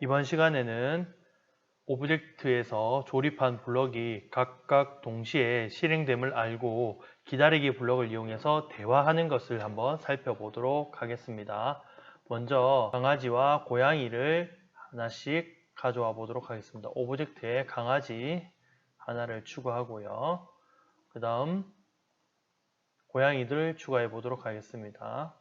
이번 시간에는 오브젝트에서 조립한 블럭이 각각 동시에 실행됨을 알고 기다리기 블럭을 이용해서 대화하는 것을 한번 살펴보도록 하겠습니다. 먼저 강아지와 고양이를 하나씩 가져와 보도록 하겠습니다. 오브젝트에 강아지 하나를 추가하고요. 그 다음 고양이들을 추가해 보도록 하겠습니다.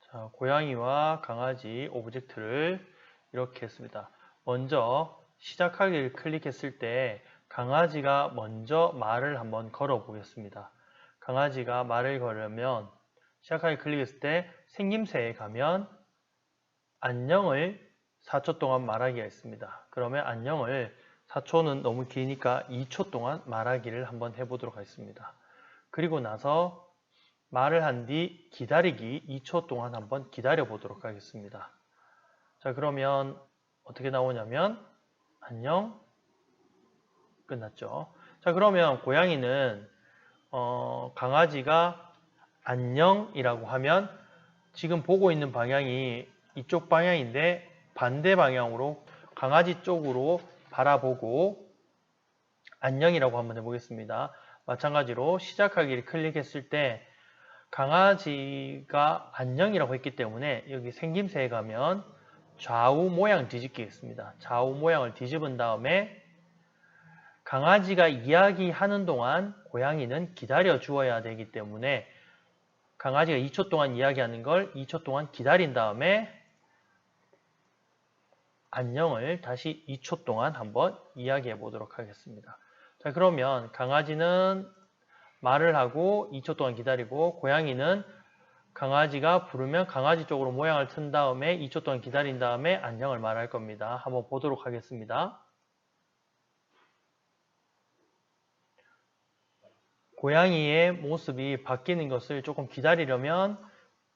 자, 고양이와 강아지 오브젝트를 이렇게 했습니다. 먼저 시작하기를 클릭했을 때 강아지가 먼저 말을 한번 걸어 보겠습니다. 강아지가 말을 걸으면 시작하기 클릭했을 때 생김새에 가면 안녕을 4초 동안 말하기가 있습니다. 그러면 안녕을 4초는 너무 기니까 2초 동안 말하기를 한번 해보도록 하겠습니다. 그리고 나서 말을 한 뒤 기다리기 2초 동안 한번 기다려 보도록 하겠습니다. 자, 그러면 어떻게 나오냐면 안녕 끝났죠. 자, 그러면 고양이는 강아지가 안녕이라고 하면 지금 보고 있는 방향이 이쪽 방향인데 반대 방향으로 강아지 쪽으로 바라보고 안녕이라고 한번 해보겠습니다. 마찬가지로 시작하기를 클릭했을 때 강아지가 안녕이라고 했기 때문에 여기 생김새에 가면 좌우 모양 뒤집기 있습니다. 좌우 모양을 뒤집은 다음에 강아지가 이야기하는 동안 고양이는 기다려 주어야 되기 때문에 강아지가 2초 동안 이야기하는 걸 2초 동안 기다린 다음에 안녕을 다시 2초 동안 한번 이야기해 보도록 하겠습니다. 자, 그러면 강아지는 말을 하고 2초 동안 기다리고 고양이는 강아지가 부르면 강아지 쪽으로 모양을 튼 다음에 2초 동안 기다린 다음에 안녕을 말할 겁니다. 한번 보도록 하겠습니다. 고양이의 모습이 바뀌는 것을 조금 기다리려면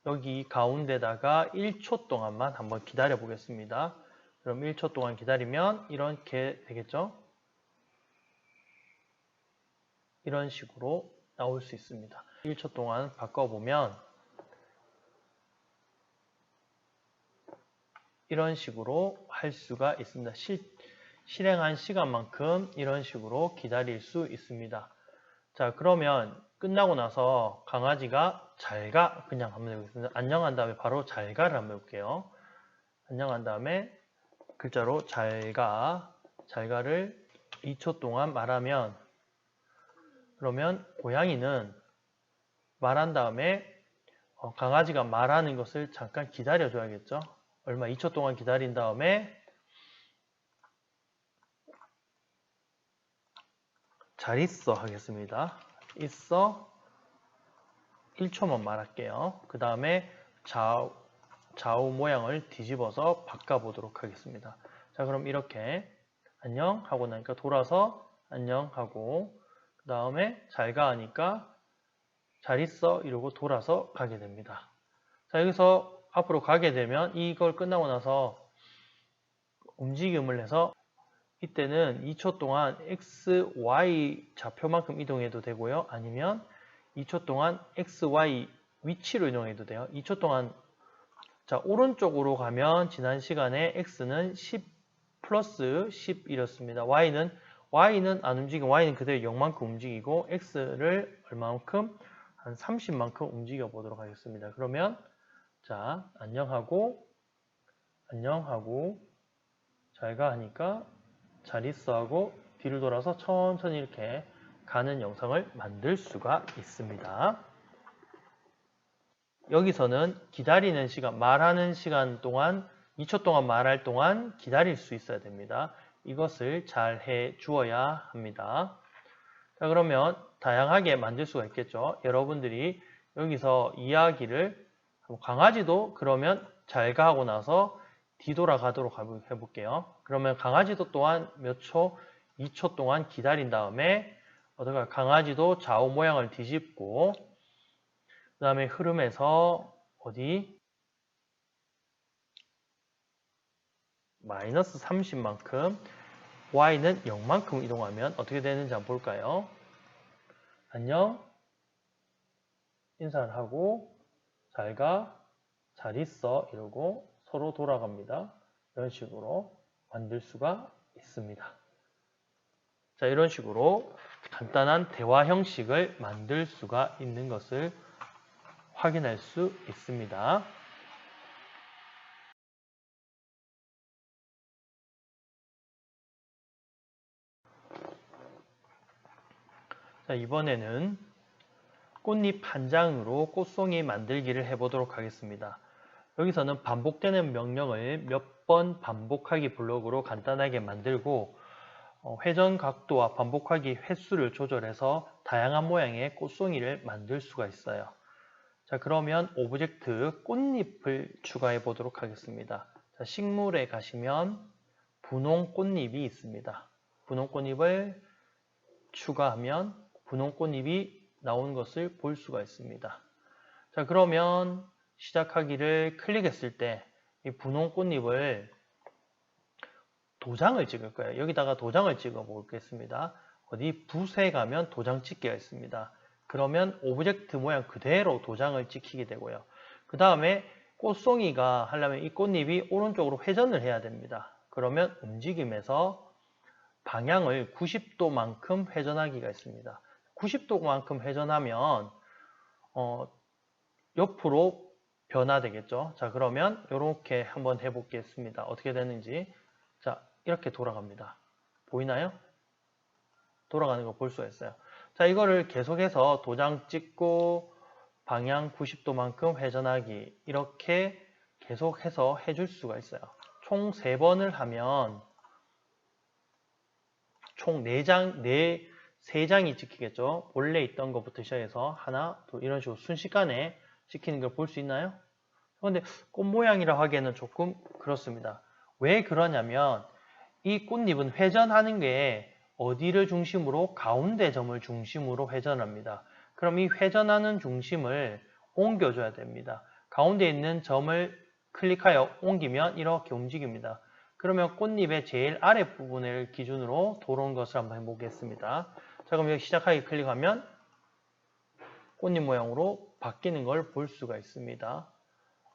여기 가운데다가 1초 동안만 한번 기다려 보겠습니다. 그럼 1초 동안 기다리면 이렇게 되겠죠? 이런 식으로 나올 수 있습니다. 1초 동안 바꿔보면 이런 식으로 할 수가 있습니다. 실행한 시간만큼 이런 식으로 기다릴 수 있습니다. 자, 그러면 끝나고 나서 강아지가 잘가 그냥 한번 해보겠습니다. 안녕한 다음에 바로 잘가를 한번 해볼게요. 안녕한 다음에 글자로 잘가를 2초 동안 말하면 그러면 고양이는 말한 다음에 강아지가 말하는 것을 잠깐 기다려 줘야겠죠. 얼마 2초 동안 기다린 다음에 잘 있어 하겠습니다. 있어 1초만 말할게요. 그 다음에 좌우 모양을 뒤집어서 바꿔보도록 하겠습니다. 자, 그럼 이렇게 안녕 하고 나니까 돌아서 안녕 하고 그 다음에 잘가 하니까 잘 있어 이러고 돌아서 가게 됩니다. 자, 여기서 앞으로 가게 되면 이걸 끝나고 나서 움직임을 해서 이때는 2초 동안 X, Y 좌표만큼 이동해도 되고요. 아니면 2초 동안 X, Y 위치로 이동해도 돼요. 2초 동안 자, 오른쪽으로 가면 지난 시간에 X는 10 플러스 10 이렇습니다. Y는 안 움직이고 Y는 그대로 0만큼 움직이고 X를 얼마만큼? 한 30만큼 움직여 보도록 하겠습니다. 그러면 자, 안녕하고 잘가 하니까 잘 있어 하고 뒤를 돌아서 천천히 이렇게 가는 영상을 만들 수가 있습니다. 여기서는 기다리는 시간, 말하는 시간 동안 2초 동안 말할 동안 기다릴 수 있어야 됩니다. 이것을 잘 해 주어야 합니다. 자, 그러면 다양하게 만들 수가 있겠죠. 여러분들이 여기서 이야기를 강아지도 그러면 잘가 하고 나서 뒤돌아가도록 해볼게요. 그러면 강아지도 또한 몇 초? 2초 동안 기다린 다음에 어떨까요? 강아지도 좌우 모양을 뒤집고 그 다음에 흐름에서 어디? 마이너스 30만큼 Y는 0만큼 이동하면 어떻게 되는지 한번 볼까요? 안녕 인사를 하고 잘 가, 잘 있어 이러고 서로 돌아갑니다. 이런 식으로 만들 수가 있습니다. 자, 이런 식으로 간단한 대화 형식을 만들 수가 있는 것을 확인할 수 있습니다. 자, 이번에는 꽃잎 한 장으로 꽃송이 만들기를 해보도록 하겠습니다. 여기서는 반복되는 명령을 몇 번 반복하기 블록으로 간단하게 만들고 회전 각도와 반복하기 횟수를 조절해서 다양한 모양의 꽃송이를 만들 수가 있어요. 자, 그러면 오브젝트 꽃잎을 추가해 보도록 하겠습니다. 자, 식물에 가시면 분홍 꽃잎이 있습니다. 분홍 꽃잎을 추가하면 분홍 꽃잎이 나온 것을 볼 수가 있습니다. 자, 그러면 시작하기를 클릭했을 때 이 분홍 꽃잎을 도장을 찍을 거예요. 여기다가 도장을 찍어 보겠습니다. 어디 붓에 가면 도장 찍기가 있습니다. 그러면 오브젝트 모양 그대로 도장을 찍히게 되고요. 그 다음에 꽃송이가 하려면 이 꽃잎이 오른쪽으로 회전을 해야 됩니다. 그러면 움직임에서 방향을 90도만큼 회전하기가 있습니다. 90도만큼 회전하면 옆으로 변화되겠죠. 자, 그러면 이렇게 한번 해보겠습니다. 어떻게 되는지. 자, 이렇게 돌아갑니다. 보이나요? 돌아가는 거 볼 수가 있어요. 자, 이거를 계속해서 도장 찍고 방향 90도만큼 회전하기 이렇게 계속해서 해줄 수가 있어요. 총 3번을 하면 총 3장이 찍히겠죠. 원래 있던 것부터 시작해서 하나, 둘 이런 식으로 순식간에 찍히는 걸 볼 수 있나요? 그런데 꽃 모양이라 하기에는 조금 그렇습니다. 왜 그러냐면 이 꽃잎은 회전하는 게 어디를 중심으로? 가운데 점을 중심으로 회전합니다. 그럼 이 회전하는 중심을 옮겨줘야 됩니다. 가운데 있는 점을 클릭하여 옮기면 이렇게 움직입니다. 그러면 꽃잎의 제일 아랫부분을 기준으로 돌아온 것을 한번 해보겠습니다. 자, 그럼 여기 시작하기 클릭하면 꽃잎 모양으로 바뀌는 걸 볼 수가 있습니다.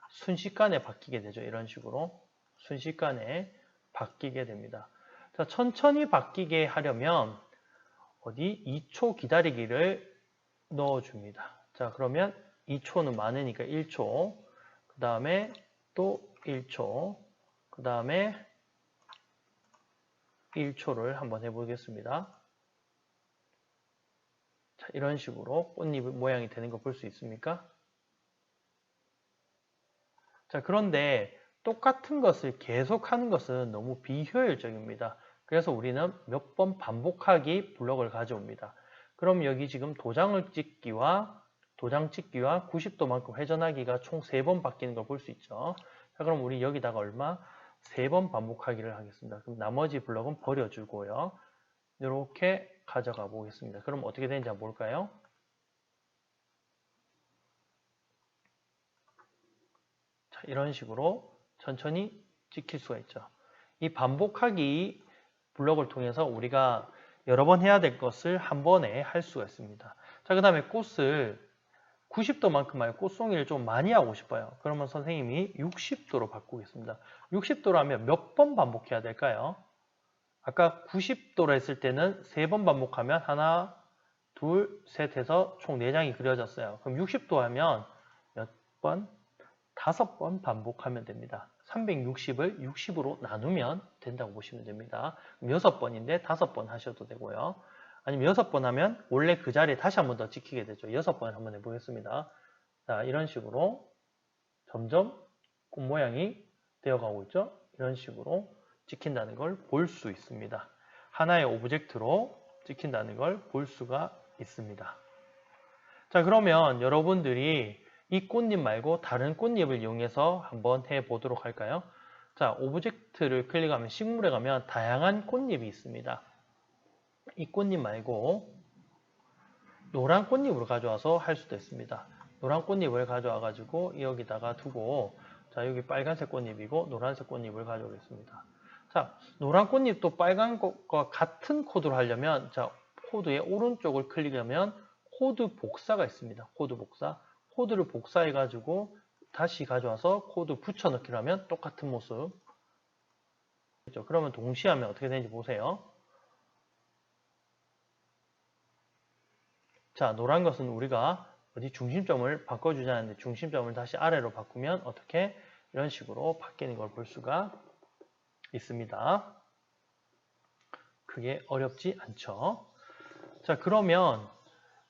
순식간에 바뀌게 되죠. 이런 식으로 순식간에 바뀌게 됩니다. 자, 천천히 바뀌게 하려면 어디 2초 기다리기를 넣어줍니다. 자, 그러면 2초는 많으니까 1초, 그 다음에 또 1초, 그 다음에 1초를 한번 해보겠습니다. 자, 이런 식으로 꽃잎 모양이 되는 거 볼 수 있습니까? 자, 그런데 똑같은 것을 계속하는 것은 너무 비효율적입니다. 그래서 우리는 몇 번 반복하기 블록을 가져옵니다. 그럼 여기 지금 도장 찍기와 90도만큼 회전하기가 총 3번 바뀌는 걸 볼 수 있죠. 자, 그럼 우리 여기다가 얼마? 3번 반복하기를 하겠습니다. 그럼 나머지 블록은 버려주고요. 이렇게 가져가 보겠습니다. 그럼 어떻게 되는지 한번 볼까요? 자, 이런 식으로 천천히 찍힐 수가 있죠. 이 반복하기 블록을 통해서 우리가 여러 번 해야 될 것을 한 번에 할 수가 있습니다. 자, 그 다음에 꽃을 90도만큼 말고 꽃송이를 좀 많이 하고 싶어요. 그러면 선생님이 60도로 바꾸겠습니다. 60도로 하면 몇 번 반복해야 될까요? 아까 90도로 했을 때는 3번 반복하면 하나, 둘, 셋 해서 총 4장이 그려졌어요. 그럼 60도 하면 몇 번? 5번 반복하면 됩니다. 360을 60으로 나누면 된다고 보시면 됩니다. 그럼 6번인데 5번 하셔도 되고요. 아니면 6번 하면 원래 그 자리에 다시 한 번 더 찍히게 되죠. 6번 한번 해보겠습니다. 자, 이런 식으로 점점 꽃 모양이 되어가고 있죠. 이런 식으로 찍힌다는 걸 볼 수 있습니다. 하나의 오브젝트로 찍힌다는 걸 볼 수가 있습니다. 자, 그러면 여러분들이 이 꽃잎 말고 다른 꽃잎을 이용해서 한번 해보도록 할까요? 자, 오브젝트를 클릭하면 식물에 가면 다양한 꽃잎이 있습니다. 이 꽃잎 말고 노란 꽃잎으로 가져와서 할 수도 있습니다. 노란 꽃잎을 가져와 가지고 여기다가 두고, 자, 여기 빨간색 꽃잎이고 노란색 꽃잎을 가져오겠습니다. 자, 노란 꽃잎도 빨간 것과 같은 코드로 하려면, 자, 코드의 오른쪽을 클릭하면 코드 복사가 있습니다. 코드 복사. 코드를 복사해 가지고 다시 가져와서 코드 붙여 넣기를 하면 똑같은 모습. 그러면 동시에 하면 어떻게 되는지 보세요. 자, 노란 것은 우리가 어디 중심점을 바꿔주자는데 중심점을 다시 아래로 바꾸면 어떻게 이런 식으로 바뀌는 걸 볼 수가 있습니다. 그게 어렵지 않죠. 자, 그러면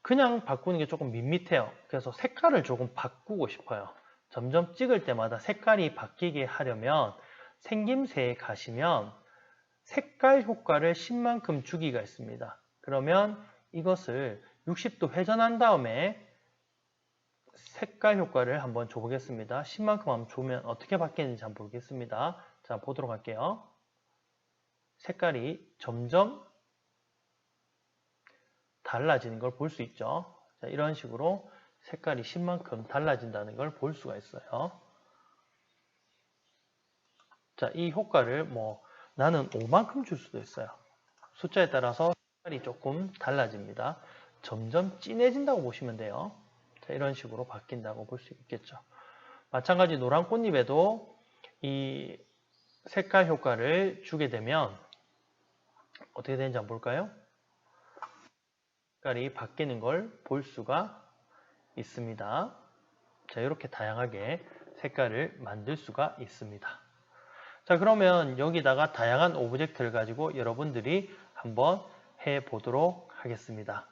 그냥 바꾸는 게 조금 밋밋해요. 그래서 색깔을 조금 바꾸고 싶어요. 점점 찍을 때마다 색깔이 바뀌게 하려면 생김새에 가시면 색깔 효과를 10만큼 주기가 있습니다. 그러면 이것을 60도 회전한 다음에 색깔 효과를 한번 줘보겠습니다. 10만큼 한번 주면 어떻게 바뀌는지 한번 보겠습니다. 자, 보도록 할게요. 색깔이 점점 달라지는 걸 볼 수 있죠. 자, 이런 식으로 색깔이 10만큼 달라진다는 걸 볼 수가 있어요. 자, 이 효과를 나는 5만큼 줄 수도 있어요. 숫자에 따라서 색깔이 조금 달라집니다. 점점 진해진다고 보시면 돼요. 자, 이런 식으로 바뀐다고 볼 수 있겠죠. 마찬가지 노란 꽃잎에도 이 색깔 효과를 주게 되면 어떻게 되는지 한번 볼까요? 색깔이 바뀌는 걸 볼 수가 있습니다. 자, 이렇게 다양하게 색깔을 만들 수가 있습니다. 자, 그러면 여기다가 다양한 오브젝트를 가지고 여러분들이 한번 해보도록 하겠습니다.